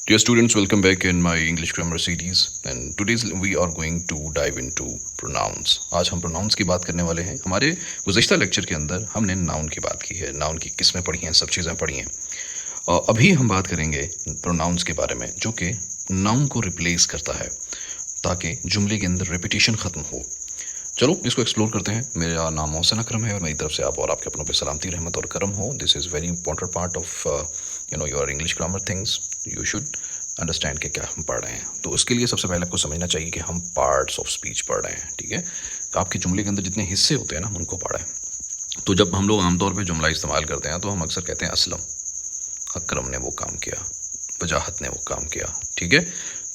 Dear students, welcome back in my English grammar series and today's we are going to dive into pronouns. आज हम pronouns की बात करने वाले हैं. हमारे गुज़श्ता लेक्चर के अंदर हमने नाउन की बात की है, नाउन की किस्में पढ़ी हैं, सब चीज़ें पढ़ी हैं. अभी हम बात करेंगे pronouns के बारे में जो कि नाउन को रिप्लेस करता है ताकि जुमले के अंदर रेपिटेशन ख़त्म हो. चलो इसको एक्सप्लोर करते हैं. मेरा नाम मोहसिन अकरम है और मेरी तरफ से आप और आपके अपनों पे सलामती रहमत और करम हो. This is very important part of your English grammar things. You should understand कि क्या हम पढ़ रहे हैं. तो उसके लिए सबसे पहले आपको समझना चाहिए कि हम पार्ट्स ऑफ स्पीच पढ़ रहे हैं. ठीक है, आपके जुमले के अंदर जितने हिस्से होते हैं ना, हम उनको पढ़ रहे हैं. तो जब हम लोग आमतौर पर जुमला इस्तेमाल करते हैं तो हम अक्सर कहते हैं असलम, अकरम ने वो काम किया, वजाहत ने वो काम किया. ठीक है,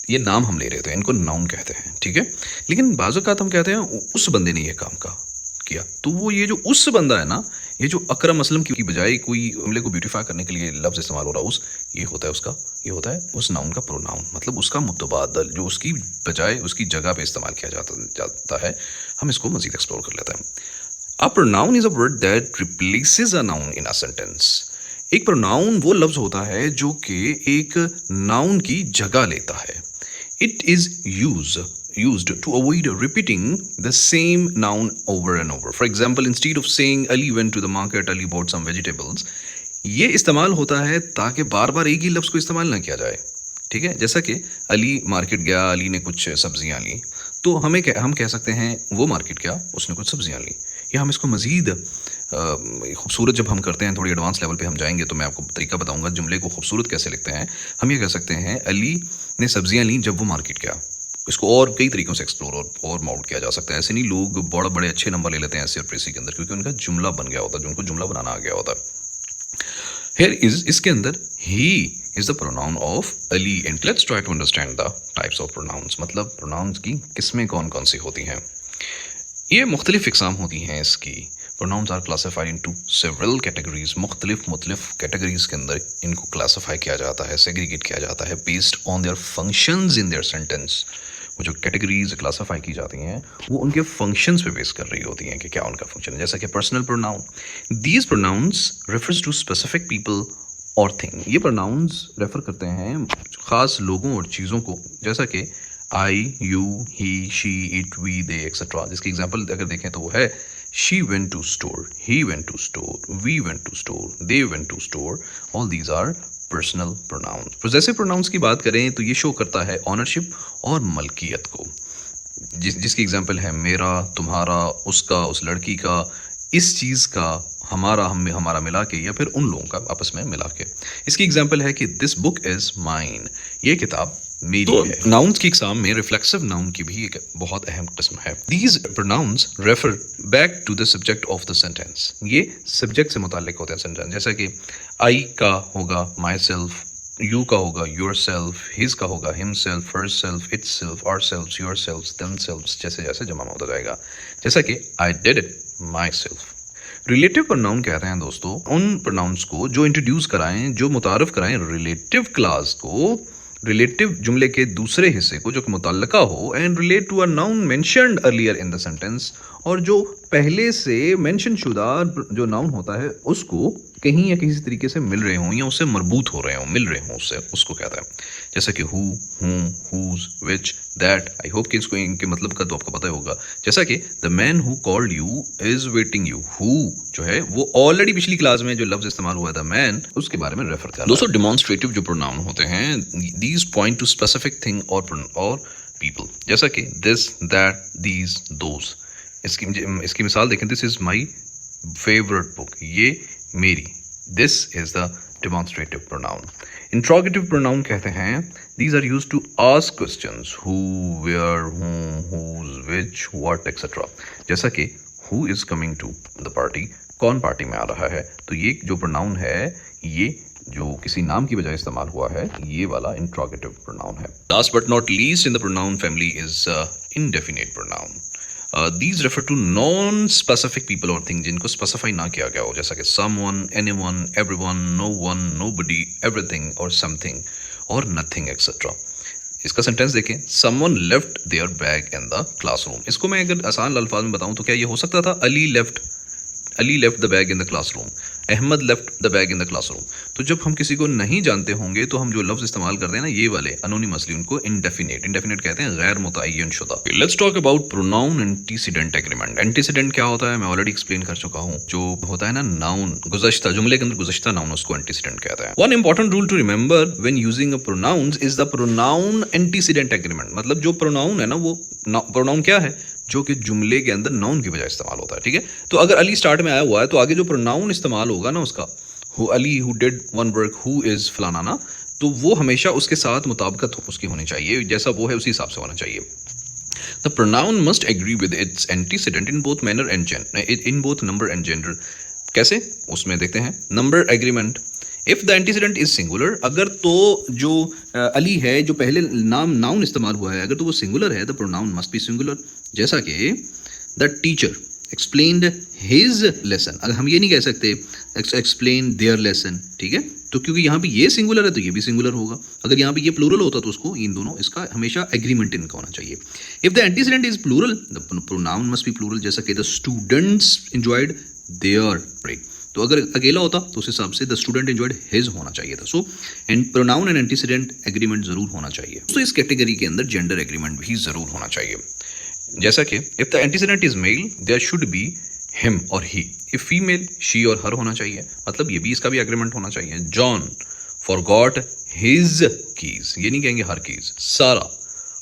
ये नाम हम ले रहे थे, इनको नाउन कहते हैं. ठीक है, लेकिन बाज़ औक़ात हम कहते हैं उस बंदे ने ये काम किया. तो वो ये जो उस बंदा है ना, ये जो अकरम असलम की बजाय कोई जुमले को ब्यूटीफाई करने के लिए लफ्ज़ इस्तेमाल हो रहा है उस, ये होता है उस नाउन का प्रोनाउन, मतलब उसका मुतबादल जो उसकी बजाय उसकी जगह पे इस्तेमाल किया जाता है. हम इसको मज़ीद एक्सप्लोर कर लेते हैं. A pronoun is a word that replaces a noun in a sentence. एक प्रोनाउन वो लफ्ज़ होता है जो कि एक नाउन की जगह लेता है. It is used to avoid repeating the same noun over and over. For example, instead of saying Ali went to the market, Ali bought some vegetables. ये इस्तेमाल होता है ताकि बार बार एक ही लफ्ज़ को इस्तेमाल ना किया जाए. ठीक है, जैसा कि अली मार्केट गया, अली ने कुछ सब्जियां ली, तो हम कह सकते हैं वो मार्केट गया, उसने कुछ सब्जियां ली. या हम इसको मज़ीद खूबसूरत जब हम करते हैं, थोड़ी एडवांस लेवल पे हम जाएंगे तो मैं आपको तरीका बताऊंगा जुमले को खूबसूरत कैसे लिखते हैं. हम ये कह सकते हैं अली ने सब्जियां ली जब वो मार्केट गया. इसको और कई तरीक़ों से एक्सप्लोर और माउट किया जा सकता है. ऐसे नहीं, लोग बड़े बड़े अच्छे नंबर ले लेते हैं ऐसे और प्रेसी के अंदर क्योंकि उनका जुमला बन गया होता है, जो उनको जुमला बनाना आ गया होता है. इसके अंदर ही is the pronoun of Ali. And let's try to understand the types of pronouns. मतलब प्रोनाउंस की किस्में कौन कौन सी होती हैं. ये मुख्तलिफ इक़साम होती हैं इसकी. Pronouns are classified into several categories. मुख्तलिफ कैटेगरीज के अंदर इनको क्लासीफाई किया जाता है, सेग्रीगेट किया जाता है based on their functions in their sentence. वो जो कैटेगरीज क्लासीफाई की जाती हैं वो उनके फंक्शंस पे बेस कर रही होती हैं कि क्या उनका फंक्शन है. जैसा कि personal pronoun, these pronouns refers to specific people और थिंग. ये प्रोनाउंस रेफर करते हैं ख़ास लोगों और चीज़ों को, जैसा कि I, you, he, she, it, we, they etcetera. जिसकी एग्जाम्पल अगर देखें तो वो है she went to store, he went to store, we went to store, they went to store. All these are personal pronouns. Possessive pronouns की बात करें तो ये शो करता है ऑनरशिप और मलकियत को. जिसकी एग्जांपल है मेरा, तुम्हारा, उसका, उस लड़की का, इस चीज़ का, हमारा मिला के, या फिर उन लोगों का आपस में मिला के. इसकी एग्जांपल है कि दिस बुक इज़ माइन, ये किताब मेरी है. नाउन्स की इक़साम में रिफ्लेक्सिव नाउन की भी एक बहुत अहम किस्म है. These pronouns refer back to the subject of the sentence. ये सब्जेक्ट से मुताल्लिक होते हैं सेंटेंस. जैसा कि आई का होगा माई सेल्फ, यू का होगा योर सेल्फ, हिज का होगा himself, herself, itself, ourself, yourself, themself, जैसे जैसे जमा होता जाएगा. जैसा कि I did it myself. Relative pronoun कहते हैं दोस्तों उन प्रोनाउंस को जो इंट्रोड्यूस कराएं, जो मुतारफ़ कराएं रिलेटिव क्लास को, रिलेटिव जुमले के दूसरे हिस्से को जो कि मुतल्लका हो, and relate to a noun mentioned earlier in the sentence. और जो पहले से मेंशन शुदा जो नाउन होता है उसको कहीं या किसी तरीके से मिल रहे हों या उससे मरबूत हो रहे हों, मिल रहे हों उससे, उसको कहता है. जैसा कि who, whom, whose, which, that. I hope कि इसको इनके मतलब का तो आपको पता ही होगा. जैसा कि the man who called you is waiting you. Who जो है वो ऑलरेडी पिछली क्लास में जो लफ्ज़ इस्तेमाल हुआ था मैन, उसके बारे में रेफर कर. दोस्तों डिमॉन्स्ट्रेटिव जो प्रोनाउन होते हैं these point to specific thing और पीपल. जैसा कि दिस, दैट, दीज, दोज. इसकी मिसाल देखें, this is my favourite book, ये मेरी. This is the demonstrative pronoun. Interrogative pronoun कहते हैं these are use to ask questions, who, where, whom, whose, which, what etcetera. जैसा कि who is coming to the party, कौन party में आ रहा है. तो ये जो प्रोनाउन है ये जो किसी नाम की बजाय इस्तेमाल हुआ है, ये वाला इंट्रोगेटिव प्रोनाउन है. Last but not least in the pronoun family is indefinite pronoun. These refer to non-specific people or things जिनको specify ना किया गया हो, जैसा कि someone, anyone, everyone, no one, nobody, everything or something or nothing etc. इसका sentence देखें, someone left their bag in the classroom. इसको मैं अगर आसान अल्फाज में बताऊं तो क्या ये हो सकता था Ali left the bag in the classroom. Ahmad left the bag in the classroom. तो जब हम किसी को नहीं जानते होंगे तो हम जो लफ्ज इस्तेमाल करते हैं ना ये वाले अनोनिमसली, उनको इंडेफिनेट कहते हैं, गैर मुतय्यन शुदा। Let's talk about pronoun antecedent agreement. Antecedent क्या होता है मैं ऑलरेडी एक्सप्लेन कर चुका हूँ। जो होता है ना नाउन, गुज़श्ता जुमले के अंदर गुज़श्ता नाउन, उसको एंटीसीडेंट कहते हैं। One important rule to remember when using a pronouns is the pronoun antecedent agreement. मतलब जो प्रोनाउन है ना वो प्रोनाउन क्या है, जो कि जुमले के अंदर नाउन की बजाय इस्तेमाल होता है। ठीक है, तो अगर अली स्टार्ट में आया हुआ है तो आगे जो प्रोनाउन इस्तेमाल होगा ना उसका, who Ali who did one work, who is फलाना ना, तो वो हमेशा उसके साथ मुताबिकत उसकी होनी चाहिए, जैसा वो है उसी हिसाब से होना चाहिए। The pronoun must agree with its antecedent in both manner and in both number and gender. कैसे, उसमें देखते हैं। Number agreement, if the antecedent is singular, अगर तो जो अली है जो पहले नाउन इस्तेमाल हुआ है अगर तो वो सिंगुलर है, the pronoun must B singular. जैसा कि the teacher explained his lesson, अगर हम ये नहीं कह सकते एक्सप्लेन देयर लेसन, ठीक है, तो क्योंकि यहाँ पे ये सिंगुलर है तो ये भी सिंगुलर होगा। अगर यहाँ पे ये प्लूरल होता तो उसको इन दोनों इसका हमेशा एग्रीमेंट इनका होना चाहिए। If the antecedent is plural the pronoun must be plural. जैसा कि the students enjoyed their break, तो अगर अकेला होता तो उस हिसाब से द स्टूडेंट एंजॉयड हिज होना चाहिए था। So and pronoun and antecedent agreement जरूर होना चाहिए। तो इस कैटेगरी के अंदर जेंडर एग्रीमेंट भी जरूर होना चाहिए। जैसा कि if the antecedent is male there should be him और ही, इफ फीमेल शी और हर होना चाहिए, मतलब ये भी इसका भी एग्रीमेंट होना चाहिए। जॉन फॉरगॉट हिज कीज, ये नहीं कहेंगे हर कीज। सारा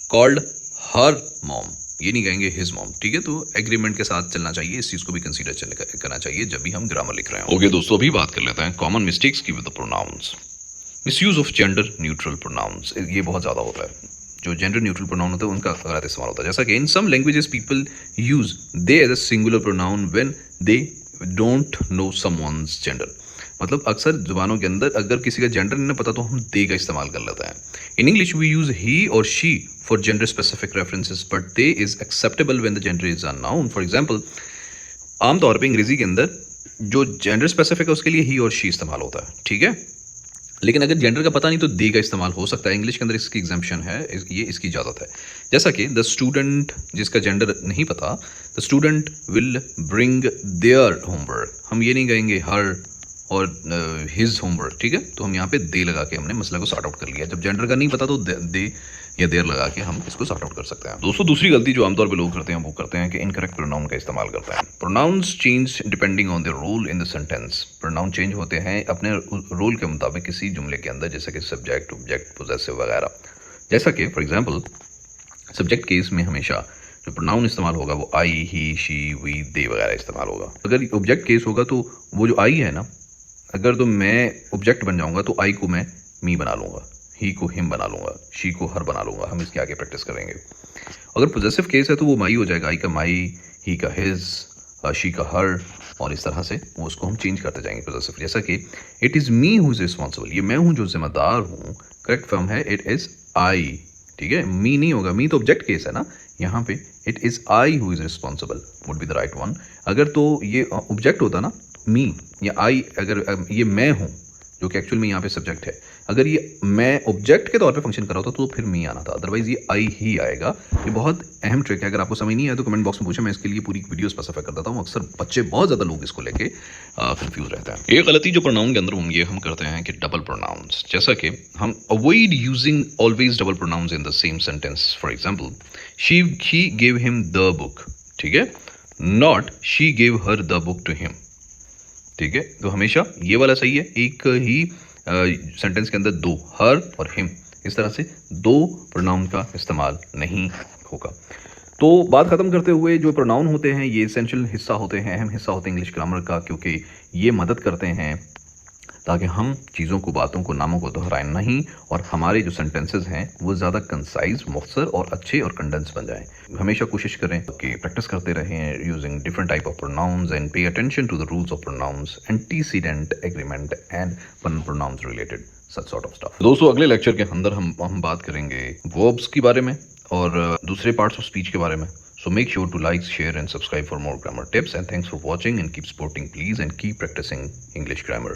कॉल्ड हर मॉम, ये नहीं कहेंगे हिज मॉम। ठीक है, तो एग्रीमेंट के साथ चलना चाहिए, इस चीज को भी कंसीडर करना चाहिए जब भी हम ग्रामर लिख रहे हैं। ओके दोस्तों, अभी बात कर लेते हैं कॉमन मिस्टेक्स की with the pronouns. Misuse of gender neutral pronouns, ये बहुत ज़्यादा होता है। जो जेंडर न्यूट्रल प्रोनाउन होता है उनका गलत इस्तेमाल होता है। जैसा कि in some languages people use they as a singular pronoun when they don't know someone's gender. मतलब अक्सर जुबानों के अंदर अगर किसी का जेंडर नहीं पता तो हम दे का इस्तेमाल कर लेते हैं। इन इंग्लिश वी यूज ही और she for gender specific references but they is acceptable when the gender is a noun. For example, आमतौर पर अंग्रेजी के अंदर जो जेंडर स्पेसिफिक है उसके लिए ही और शी इस्तेमाल होता है। ठीक है, लेकिन अगर जेंडर का पता नहीं तो दे का इस्तेमाल हो सकता है। इंग्लिश के अंदर इसकी एग्जाम्पशन है, ये इसकी इजाज़त है। जैसा कि द स्टूडेंट, जिसका जेंडर नहीं पता, the student will bring their homework, हम ये नहीं कहेंगे हर और हिज होमवर्क। ठीक है, तो हम यहाँ पे दे लगा के हमने मसला को सॉर्ट आउट कर लिया। जब जेंडर का नहीं पता तो दे या देर लगा के हम इसको सॉर्ट आउट कर सकते हैं। दोस्तों, दूसरी गलती जो आमतौर पे लोग करते हैं वो करते हैं कि इनकरेक्ट प्रोनाउन का इस्तेमाल करते हैं। Pronouns change depending on the role in the sentence, pronoun change होते हैं अपने रोल के मुताबिक किसी जुमले के अंदर, जैसे कि सब्जेक्ट, ऑब्जेक्ट, पोजेसिव वगैरह। जैसा कि फॉर एग्जाम्पल सब्जेक्ट केस में हमेशा जो प्रोनाउन इस्तेमाल होगा वो आई, ही, शी, वी, दे वगैरह इस्तेमाल होगा। अगर ऑब्जेक्ट केस होगा तो वो जो आई है ना, अगर तो मैं ऑब्जेक्ट बन जाऊंगा तो आई को मैं मी बना लूंगा, ही को हिम बना लूंगा, शी को हर बना लूंगा। हम इसके आगे प्रैक्टिस करेंगे। अगर पोजेसिव केस है तो वो माई हो जाएगा, आई का माई, ही का हिज, शी का हर, और इस तरह से वो उसको हम चेंज करते जाएंगे पोजेसिव। जैसा कि it is me who is responsible, ये मैं हूँ जो जिम्मेदार हूँ, करेक्ट फॉर्म है इट इज़ आई। ठीक है, मी नहीं होगा, मी तो ऑब्जेक्ट केस है ना, यहाँ पे it is I who is responsible would be the right one. अगर तो ये ऑब्जेक्ट होता ना मी या आई, अगर ये मैं हूँ जो कि एक्चुअल में यहाँ पे सब्जेक्ट है, अगर ये मैं ऑब्जेक्ट के तौर पे फंक्शन कर रहा होता तो फिर मी आना था, अदरवाइज ये आई ही आएगा। ये बहुत अहम ट्रिक है, अगर आपको समझ नहीं आया तो कमेंट बॉक्स में पूछे, मैं इसके लिए पूरी वीडियो स्पेसिफाई कर देता हूँ। अक्सर बच्चे बहुत ज़्यादा लोग इसको लेके कंफ्यूज रहते हैं। एक गलती जो प्रोनाउन के अंदर ये हम करते हैं कि डबल प्रोनाउंस, जैसा कि हम avoid using always double pronouns in the same sentence. For example, she gave him the book, ठीक है, not she gave her the book to him. ठीक है, तो हमेशा ये वाला सही है, एक ही सेंटेंस के अंदर दो, हर और हिम, इस तरह से दो प्रोनाउन का इस्तेमाल नहीं होगा। तो बात खत्म करते हुए, जो प्रोनाउन होते हैं ये एसेंशियल हिस्सा होते हैं, अहम हिस्सा होते हैं इंग्लिश ग्रामर का, क्योंकि ये मदद करते हैं ताकि हम चीज़ों को, बातों को, नामों को दोहराएं नहीं, और हमारे जो सेंटेंसेस हैं वो ज़्यादा कंसाइज, मुख्तसर और अच्छे और कंडेंस बन जाएं। हमेशा कोशिश करें कि प्रैक्टिस करते रहें using different type of pronouns and pay attention to the rules of pronouns, antecedent, agreement and pronouns related such sort of stuff. दोस्तों, अगले लेक्चर के अंदर हम बात करेंगे वर्ब्स के बारे में और दूसरे पार्ट्स ऑफ स्पीच के बारे में। So make sure to like, share and subscribe for more grammar tips, and thanks for watching, and keep supporting please, and keep practicing English grammar.